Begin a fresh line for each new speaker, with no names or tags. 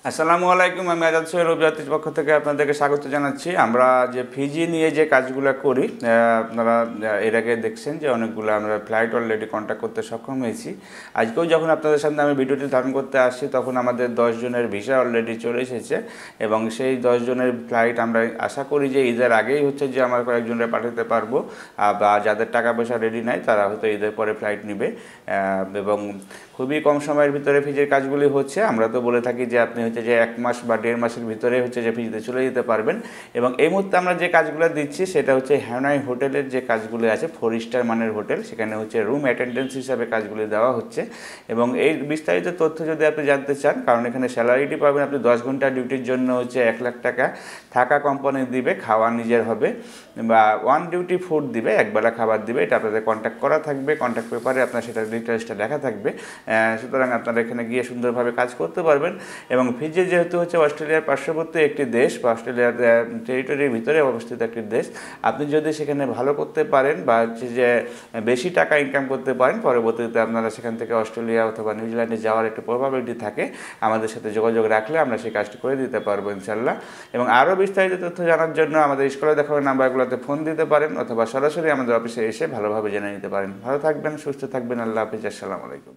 আসসালামু আলাইকুম। আমি আজাদ সোহেল অভিযাত্রীর পক্ষ থেকে আপনাদেরকে স্বাগত জানাচ্ছি। আমরা যে ফিজি নিয়ে যে কাজগুলো করি, আপনারা এর আগে দেখছেন যে অনেকগুলো আমরা ফ্লাইট অলরেডি কন্ট্যাক্ট করতে সক্ষম হয়েছি। আজকেও যখন আপনাদের সামনে আমি ভিডিওটি ধারণ করতে আসছি, তখন আমাদের 10 জনের ভিসা অলরেডি চলে এসেছে এবং সেই 10 জনের ফ্লাইট আমরা আশা করি যে ঈদের আগেই হচ্ছে যে আমরা কয়েকজনের পাঠাতে পারবো, বা যাদের টাকা পয়সা রেডি নাই তারা হয়তো ঈদের পরে ফ্লাইট নেবে। এবং খুবই কম সময়ের ভিতরে ফিজির কাজগুলি হচ্ছে। আমরা তো বলে থাকি যে আপনি হচ্ছে যে 1 মাস বা 1.5 মাসের ভিতরে হচ্ছে যে ফিজিতে চলে যেতে পারবেন। এবং এই মুহূর্তে আমরা যে কাজগুলো দিচ্ছি সেটা হচ্ছে হ্যানয় হোটেলের যে কাজগুলো আছে, 4 স্টার মানের হোটেল, সেখানে হচ্ছে রুম অ্যাটেন্ডেন্স হিসাবে কাজগুলি দেওয়া হচ্ছে। এবং এই বিস্তারিত তথ্য যদি আপনি জানতে চান, কারণ এখানে স্যালারিটি পাবেন আপনি 10 ঘন্টা ডিউটির জন্য হচ্ছে 1 লাখ টাকা, থাকা কোম্পানি দিবে, খাওয়া নিজের হবে, বা 1 ডিউটি ফুড দিবে, একবেলা খাবার দিবে। এটা আপনাদের কন্ট্যাক্ট করা থাকবে, কন্ট্যাক্ট পেপারে আপনার সেটা ডিটেলসটা লেখা থাকবে। সুতরাং আপনারা এখানে গিয়ে সুন্দরভাবে কাজ করতে পারবেন। এবং ফিজি যেহেতু হচ্ছে অস্ট্রেলিয়ার পার্শ্ববর্তী একটি দেশ বা অস্ট্রেলিয়ার টেরিটরির ভিতরে অবস্থিত একটি দেশ, আপনি যদি সেখানে ভালো করতে পারেন বা হচ্ছে যে বেশি টাকা ইনকাম করতে পারেন, পরবর্তীতে আপনারা সেখান থেকে অস্ট্রেলিয়া অথবা নিউজিল্যান্ডে যাওয়ার একটা প্রবাবিলিটি থাকে। আমাদের সাথে যোগাযোগ রাখলে আমরা সেই কাজটি করে দিতে পারবো ইনশাল্লাহ। এবং আরও বিস্তারিত তথ্য জানার জন্য আমাদের স্কুলে দেখানো নাম্বারগুলোতে ফোন দিতে পারেন অথবা সরাসরি আমাদের অফিসে এসে ভালোভাবে জেনে নিতে পারেন। ভালো থাকবেন, সুস্থ থাকবেন। আল্লাহ হাফিজ। আসসালামু আলাইকুম।